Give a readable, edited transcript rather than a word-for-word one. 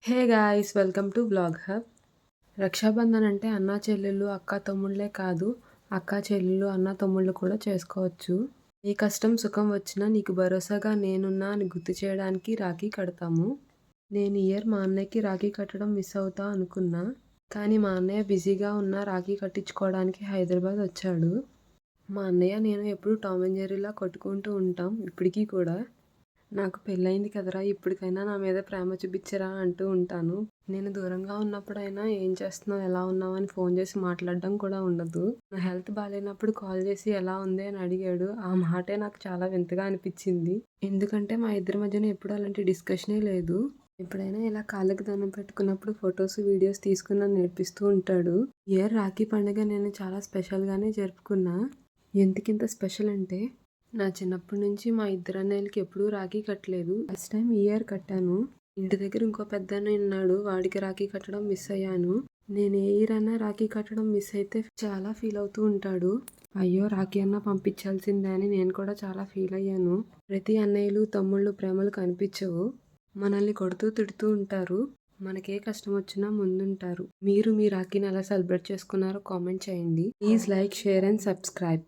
Hey guys! Welcome to vlog hub. Rakshabandhan అంటే అన్నా చెల్లెళ్ళు, అక్కా తమ్ముళ్ళే కాదు, అక్కా చెల్లెళ్ళు, అన్నా తమ్ముళ్ళు కూడా చేసుకోవచ్చు. ఏ కష్టం సుఖం వచ్చినా నీకు భరోసాగా నేనున్నా అని గుర్తు చేయడానికి రాఖీ కడతాము. నేను ఈ ఇయర్ మా అన్నయ్యకి రాఖీ కట్టడం మిస్ అవుతా అనుకున్నా. కానీ మా అన్నయ్య బిజీగా ఉన్నా రాఖీ కట్టించుకోవడానికి హైదరాబాద్ వచ్చాడు. మా అన్నయ్య నేను ఎప్పుడూ టామ్ అండ్ జెర్రీలా కొట్టుకుంటూ ఉంటాం ఇప్పటికీ కూడా. నాకు పెళ్ళయింది కదరా! ఇప్పటికైనా నా మీద ప్రేమ చూపిచ్చరా అంటూ ఉంటాను. నేను దూరంగా ఉన్నప్పుడైనా ఏం చేస్తున్నావు? ఎలా ఉన్నావు? అని ఫోన్ చేసి మాట్లాడడం కూడా ఉండదు. నా హెల్త్ బాలేనప్పుడు కాల్ చేసి ఎలా ఉంది? అని అడిగాడు. ఆ మాటే నాకు చాలా వింతగా అనిపిచ్చింది. ఎందుకంటే మా ఇద్దరి మధ్యన ఎప్పుడూ అలాంటి డిస్కషనే లేదు. ఎప్పుడైనా ఇలా కాళ్ళకి దండం పెట్టుకున్నప్పుడు ఫొటోస్, వీడియోస్ తీసుకొని నన్ను నేర్పిస్తూ ఉంటాడు. ఈ ఇయర్ రాఖీ పండుగ నేను చాలా స్పెషల్‌గానే జరుపుకున్నా. ఎందుకింత స్పెషల్ అంటే నా చిన్నప్పటి నుంచి మా ఇద్దరు అన్నయ్యలకి ఎప్పుడూ రాఖీ కట్టలేదు. ఫస్ట్ టైం ఈ ఇయర్ కట్టాను. ఇంటి దగ్గర ఇంకో పెద్దన్నయ్య ఉన్నాడు. వాడికి రాఖీ కట్టడం మిస్ అయ్యాను. నేను ఏ ఇయర్ అన్నా రాఖీ కట్టడం మిస్ అయితే చాలా ఫీల్ అవుతూ ఉంటాడు. అయ్యో! రాఖీ అన్నా పంపించాల్సిందే అని నేను కూడా చాలా ఫీల్ అయ్యాను. ప్రతి అన్నయ్యలు, తమ్ముళ్ళు ప్రేమలు కనిపించవు. మనల్ని కొడుతూ తిడుతూ ఉంటారు. మనకే కష్టం వచ్చినా ముందుంటారు. మీరు మీ రాఖీని ఎలా సెలబ్రేట్ చేసుకున్నారో కామెంట్ చేయండి. Please like, share and subscribe.